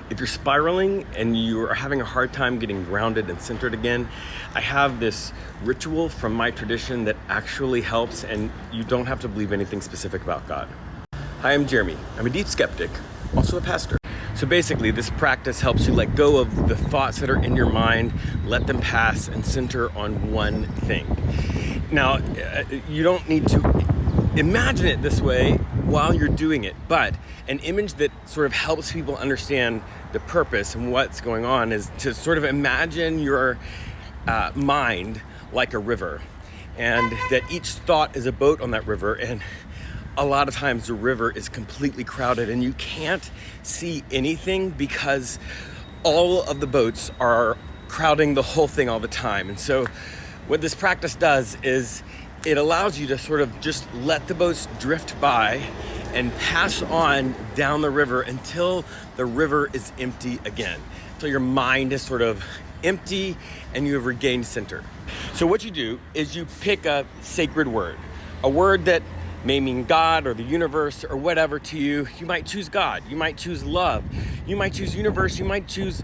If you're spiraling and you are having a hard time getting grounded and centered again, I have this ritual from my tradition that actually helps, and you don't have to believe anything specific about God. Hi, I'm Jeremy. I'm a deep skeptic, also a pastor. So basically, this practice helps you let go of the thoughts that are in your mind, let them pass, and center on one thing. Now, you don't need to imagine it this way while you're doing it, but an image that sort of helps people understand the purpose and what's going on is to sort of imagine your mind like a river, and that each thought is a boat on that river, and a lot of times the river is completely crowded and you can't see anything because all of the boats are crowding the whole thing all the time. And so what this practice does is it allows you to sort of just let the boats drift by and pass on down the river until the river is empty again. So your mind is sort of empty and you have regained center. So what you do is you pick a sacred word, a word that may mean God or the universe or whatever to you. You might choose God, you might choose love, you might choose universe, you might choose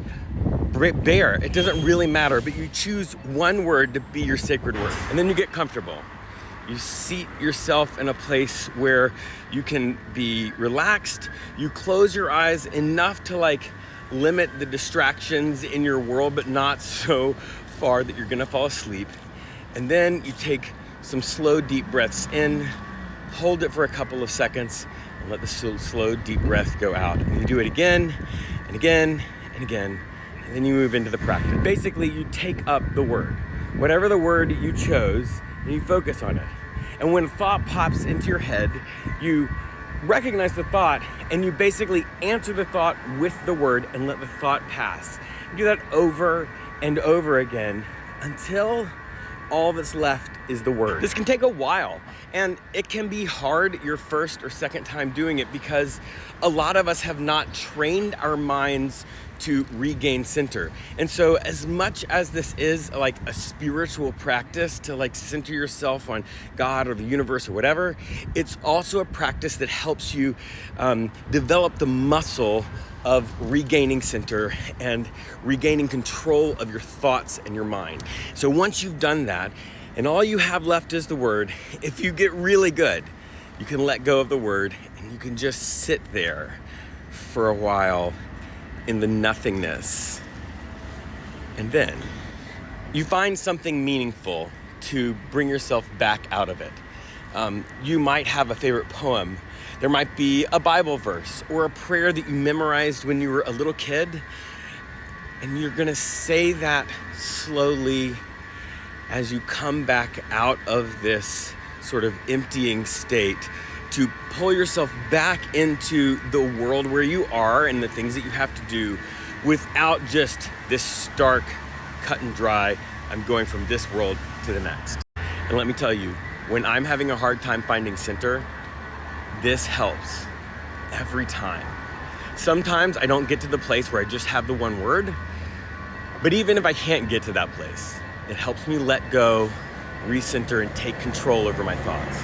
bear. It doesn't really matter, but you choose one word to be your sacred word. And then you get comfortable. You seat yourself in a place where you can be relaxed. You close your eyes enough to limit the distractions in your world, but not so far that you're gonna fall asleep. And then you take some slow, deep breaths in, hold it for a couple of seconds, and let the slow, deep breath go out. And you do it again and again and again, and then you move into the practice. Basically, you take up the word, whatever the word you chose, and you focus on it. And when a thought pops into your head, you recognize the thought and you basically answer the thought with the word and let the thought pass. You do that over and over again until all that's left is the word. This can take a while, and it can be hard your first or second time doing it because a lot of us have not trained our minds to regain center. And so as much as this is like a spiritual practice to center yourself on God or the universe or whatever, it's also a practice that helps you develop the muscle of regaining center and regaining control of your thoughts and your mind. So once you've done that, and all you have left is the word, if you get really good, you can let go of the word and you can just sit there for a while in the nothingness. And then you find something meaningful to bring yourself back out of it. You might have a favorite poem. There might be a Bible verse or a prayer that you memorized when you were a little kid, and you're gonna say that slowly as you come back out of this sort of emptying state to pull yourself back into the world where you are and the things that you have to do without just this stark, cut and dry, I'm going from this world to the next. And let me tell you, when I'm having a hard time finding center, this helps every time. Sometimes I don't get to the place where I just have the one word, but even if I can't get to that place, it helps me let go, recenter, and take control over my thoughts.